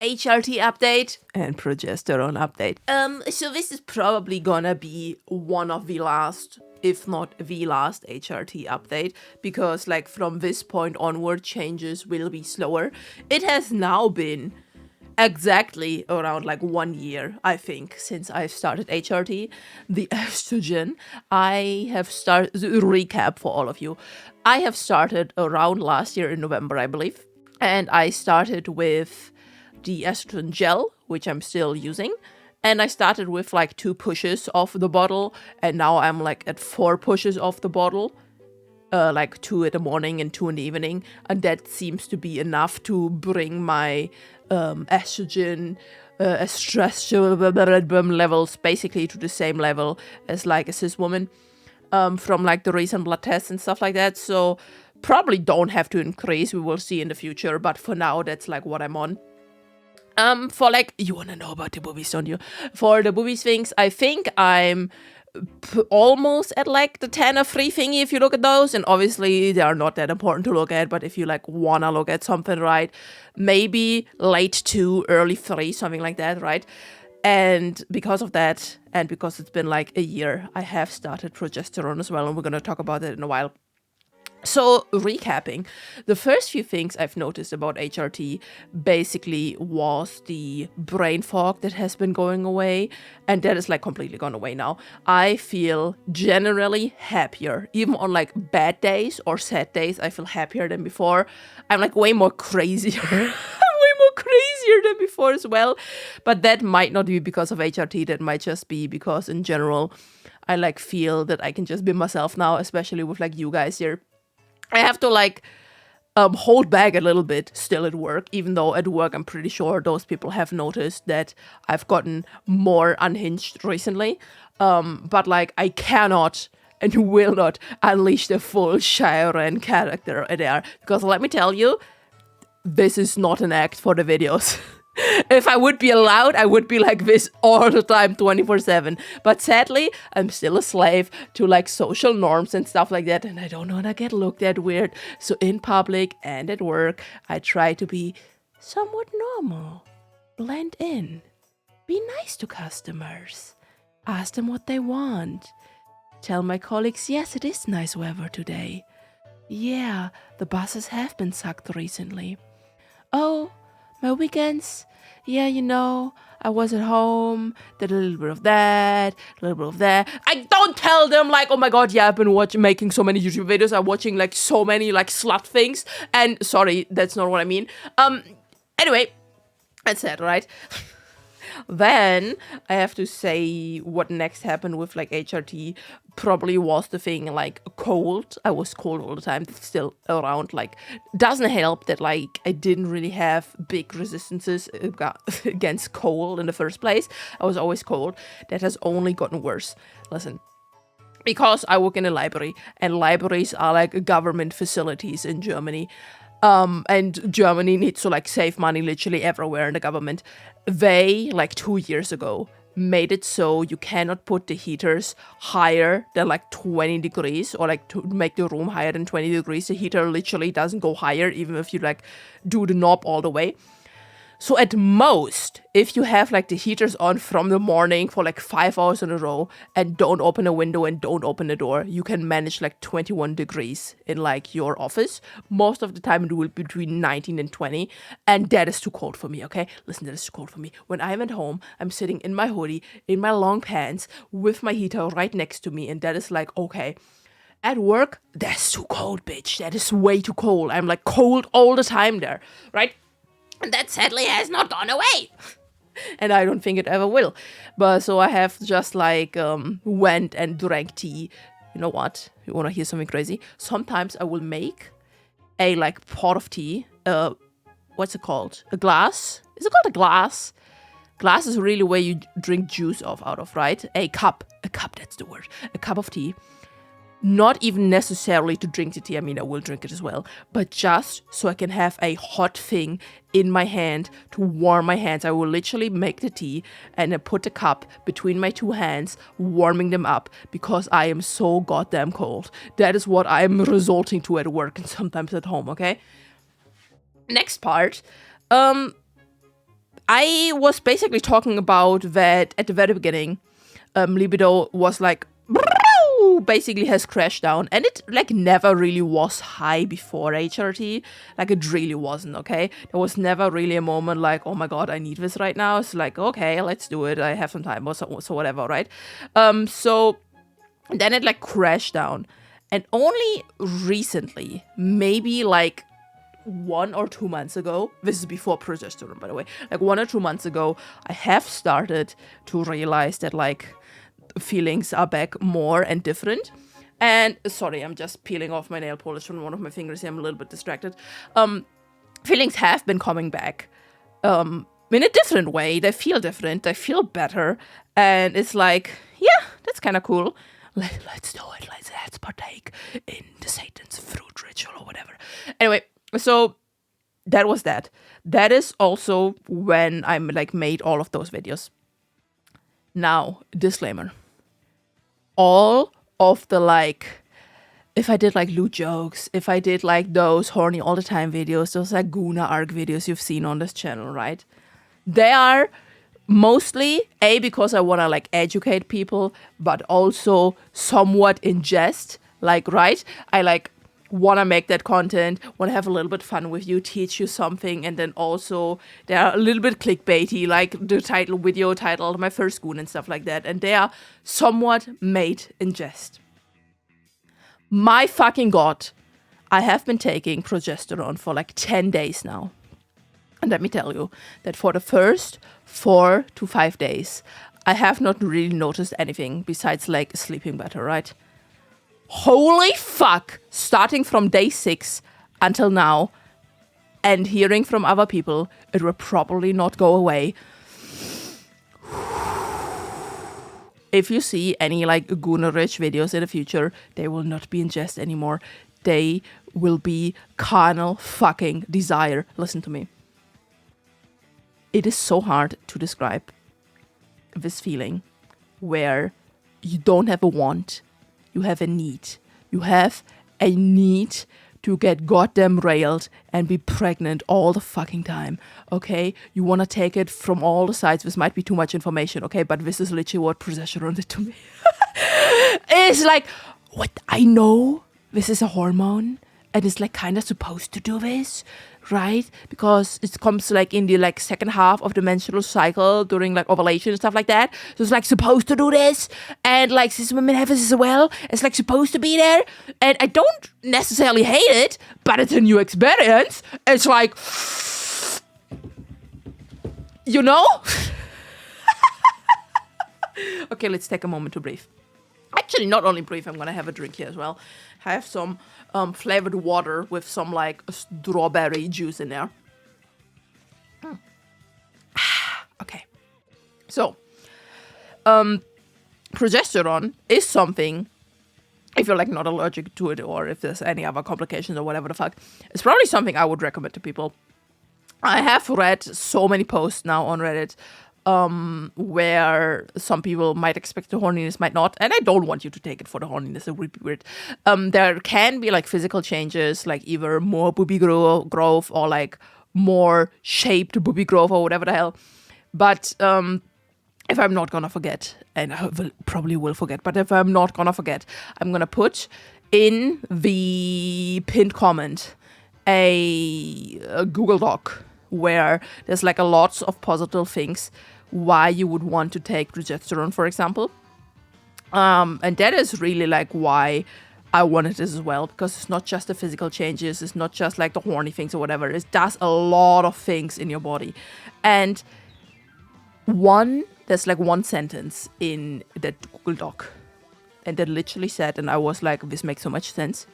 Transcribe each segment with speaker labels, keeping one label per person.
Speaker 1: HRT update and progesterone update. So this is probably gonna be one of the last, if not the last HRT update, because like from this point onward, changes will be slower. It has now been exactly around like 1 year, I think, since I've started HRT. The estrogen, I have started, recap for all of you, I have started around last year in November, I believe, and I started with the estrogen gel, which I'm still using. And I started with like 2 pushes off the bottle, and now I'm like at 4 pushes off the bottle, like 2 in the morning and 2 in the evening. And that seems to be enough to bring my estrogen levels basically to the same level as like a cis woman from like the recent blood tests and stuff like that. So probably don't have to increase. We will see in the future. But for now, that's like what I'm on. For like, you want to know about the boobies, don't you? For the boobies things, I think I'm almost at like the 10 or 3 thingy if you look at those, and obviously they are not that important to look at, but if you like wanna look at something, right, maybe late 2, early 3, something like that, right? And because of that, and because it's been like a year, I have started progesterone as well, and we're gonna talk about it in a while. So, recapping, the first few things I've noticed about HRT basically was the brain fog that has been going away, and that is like completely gone away now. I feel generally happier, even on like bad days or sad days, I feel happier than before. I'm like way more crazier. I'm way more crazier than before as well, but that might not be because of HRT, that might just be because in general, I like feel that I can just be myself now, especially with like you guys here. I have to like hold back a little bit still at work, even though at work I'm pretty sure those people have noticed that I've gotten more unhinged recently. But like I cannot and will not unleash the full Shyaren character there, because let me tell you, this is not an act for the videos. If I would be allowed, I would be like this all the time, 24/7. But sadly, I'm still a slave to like social norms and stuff like that, and I don't want to get looked at weird. So in public and at work, I try to be somewhat normal, blend in, be nice to customers, ask them what they want, tell my colleagues, yes, it is nice weather today. Yeah, the buses have been sucked recently. Oh, my weekends, yeah, you know, I was at home, did a little bit of that, a little bit of that. I don't tell them like, oh my god, yeah, I've been making so many YouTube videos, I'm watching like so many like slut things, and sorry, that's not what I mean. Anyway, that's it, right? Then I have to say what next happened with like HRT probably was the thing like cold. I was cold all the time. It's still around. Like, doesn't help that like I didn't really have big resistances against cold in the first place. I was always cold. That has only gotten worse. Listen, because I work in a library, and libraries are like government facilities in Germany. And Germany needs to like save money literally everywhere in the government. They, like 2 years ago, made it so you cannot put the heaters higher than like 20 degrees, or like to make the room higher than 20 degrees. The heater literally doesn't go higher even if you like do the knob all the way. So at most, if you have like the heaters on from the morning for like 5 hours in a row and don't open a window and don't open the door, you can manage like 21 degrees in like your office. Most of the time it will be between 19 and 20, and that is too cold for me, okay? Listen, that is too cold for me. When I'm at home, I'm sitting in my hoodie, in my long pants, with my heater right next to me, and that is like, okay. At work, that's too cold, bitch. That is way too cold. I'm like cold all the time there, right? And that sadly has not gone away. And I don't think it ever will. But so I have just like went and drank tea. You know what? You want to hear something crazy? Sometimes I will make a like pot of tea. What's it called? A glass? Is it called a glass? Glass is really where you drink juice out of, right? A cup, that's the word. A cup of tea. Not even necessarily to drink the tea, I mean, I will drink it as well, but just so I can have a hot thing in my hand to warm my hands. I will literally make the tea and I put the cup between my 2 hands, warming them up because I am so goddamn cold. That is what I'm resorting to at work and sometimes at home, okay? Next part, I was basically talking about that at the very beginning. Libido was like basically has crashed down, and it like never really was high before HRT. Like it really wasn't. Okay, there was never really a moment like, oh my god, I need this right now. It's like, okay, let's do it, I have some time, or so whatever, right? So then it like crashed down, and only recently, maybe like 1 or 2 months ago, this is before progesterone, by the way, like 1 or 2 months ago, I have started to realize that like feelings are back more and different. And sorry, I'm just peeling off my nail polish from one of my fingers here. I'm a little bit distracted. Feelings have been coming back in a different way. They feel different. They feel better. And it's like, yeah, that's kind of cool. Let's do it. Let's partake in the Satan's fruit ritual or whatever. Anyway, so that was that. That is also when I like made all of those videos. Now, disclaimer. All of the like, if I did like lewd jokes, if I did like those horny all the time videos, those like Guna arc videos you've seen on this channel, right? They are mostly because I want to like educate people, but also somewhat in jest, like, right? I like want to make that content, want to have a little bit fun with you, teach you something, and then also they are a little bit clickbaity, like the video title, my first goon and stuff like that, and they are somewhat made in jest. My fucking god, I have been taking progesterone for like 10 days now. And let me tell you that for the first 4 to 5 days, I have not really noticed anything besides like sleeping better, right? Holy fuck, starting from day 6 until now, and hearing from other people, it will probably not go away. If you see any like Gunnar-rich videos in the future, they will not be in jest anymore. They will be carnal fucking desire. Listen to me. It is so hard to describe this feeling where you don't have a want. You have a need. You have a need to get goddamn railed and be pregnant all the fucking time, okay? You want to take it from all the sides. This might be too much information, okay? But this is literally what progesterone did to me. It's like, what? I know this is a hormone and it's like kind of supposed to do this, right? Because it comes like in the like second half of the menstrual cycle during like ovulation and stuff like that. So it's like supposed to do this, and like cis women have this as well. It's like supposed to be there, and I don't necessarily hate it, but it's a new experience. It's like, you know. Okay, let's take a moment to breathe. Actually, not only breathe, I'm gonna have a drink here as well. I have some flavored water with some like strawberry juice in there. Okay. So, progesterone is something, if you're like not allergic to it or if there's any other complications or whatever the fuck, it's probably something I would recommend to people. I have read so many posts now on Reddit where some people might expect the horniness, might not, and I don't want you to take it for the horniness. It would be weird. There can be like physical changes, like either more boobie growth or like more shaped boobie growth or whatever the hell. But if I'm not gonna forget, and I probably will forget, but if I'm not gonna forget, I'm gonna put in the pinned comment a Google Doc where there's like a lots of positive things why you would want to take progesterone, for example. And that is really like why I wanted this as well, because it's not just the physical changes, it's not just like the horny things or whatever. It does a lot of things in your body. And there's like one sentence in that Google Doc, and that literally said, and I was like, this makes so much sense.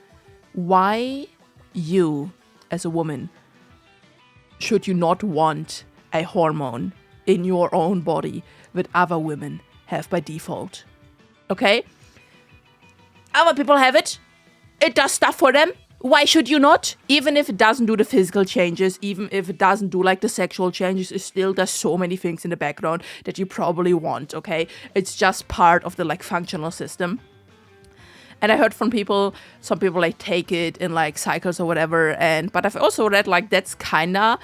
Speaker 1: Why you, as a woman, should you not want a hormone in your own body that other women have by default? Okay? Other people have it. It does stuff for them. Why should you not? Even if it doesn't do the physical changes, even if it doesn't do like the sexual changes, it still does so many things in the background that you probably want, okay? It's just part of the like functional system. And I heard from some people like take it in like cycles or whatever, but I've also read like that's kinda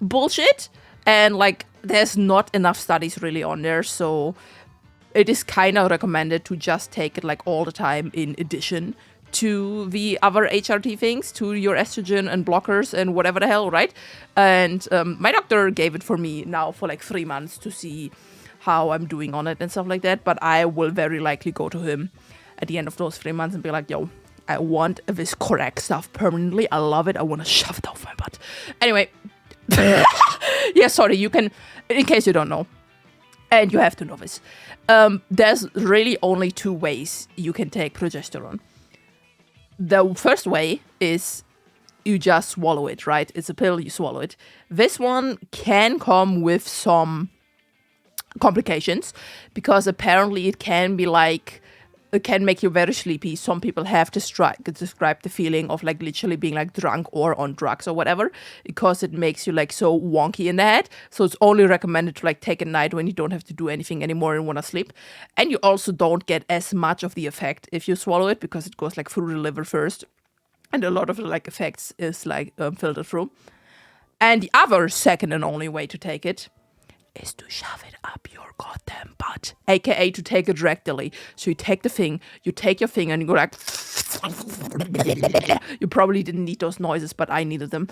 Speaker 1: bullshit. And like there's not enough studies really on there, so it is kind of recommended to just take it like all the time in addition to the other HRT things, to your estrogen and blockers and whatever the hell, right? And my doctor gave it for me now for like 3 months to see how I'm doing on it and stuff like that. But I will very likely go to him at the end of those 3 months and be like, yo, I want this correct stuff permanently. I love it. I want to shove it off my butt. Anyway, yeah, sorry, you can, in case you don't know, and you have to know this, there's really only 2 ways you can take progesterone. The first way is you just swallow it, right? It's a pill, you swallow it. This one can come with some complications because apparently it can be like, it can make you very sleepy. Some people have describe the feeling of like literally being like drunk or on drugs or whatever, because it makes you like so wonky in the head. So it's only recommended to like take a night when you don't have to do anything anymore and want to sleep. And you also don't get as much of the effect if you swallow it, because it goes like through the liver first, and a lot of the like effects is like filtered through. And the other second and only way to take it is to shove it up your goddamn butt, aka to take it rectally. So you take the thing, you take your finger and you go like, you probably didn't need those noises, but I needed them.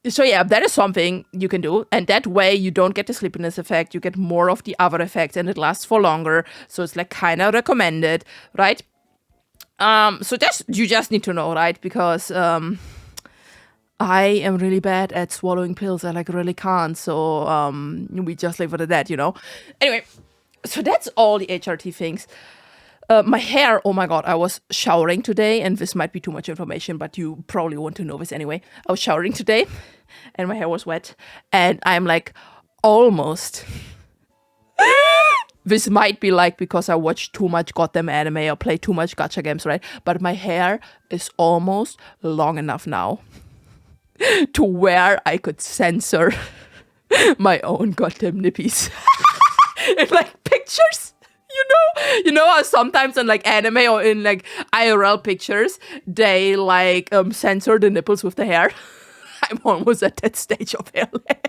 Speaker 1: So yeah, that is something you can do, and that way you don't get the sleepiness effect, you get more of the other effects, and it lasts for longer. So it's like kind of recommended, right? So that's, you just need to know, right? Because I am really bad at swallowing pills. I like really can't. So we just leave it at that, you know. Anyway, so that's all the HRT things. My hair, oh my god, I was showering today, and this might be too much information, but you probably want to know this anyway. I was showering today, and my hair was wet, and I'm like almost... This might be like because I watched too much goddamn anime or play too much gacha games, right? But my hair is almost long enough now to where I could censor my own goddamn nippies in like pictures. You know how sometimes in like anime or in like IRL pictures they like censor the nipples with the hair. I'm almost at that stage of hair length.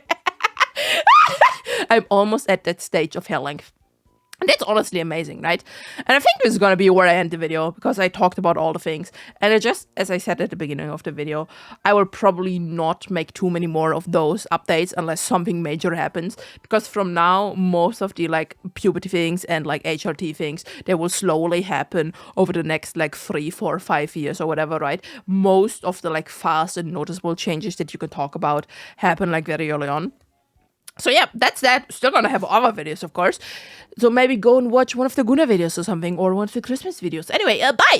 Speaker 1: I'm almost at that stage of hair length. And that's honestly amazing, right? And I think this is going to be where I end the video, because I talked about all the things. And it just, as I said at the beginning of the video, I will probably not make too many more of those updates unless something major happens. Because from now, most of the like puberty things and like HRT things, they will slowly happen over the next like 3, 4, 5 years or whatever, right? Most of the like fast and noticeable changes that you can talk about happen like very early on. So yeah, that's that. Still gonna have other videos, of course. So maybe go and watch one of the Guna videos or something, or one of the Christmas videos. Anyway, bye!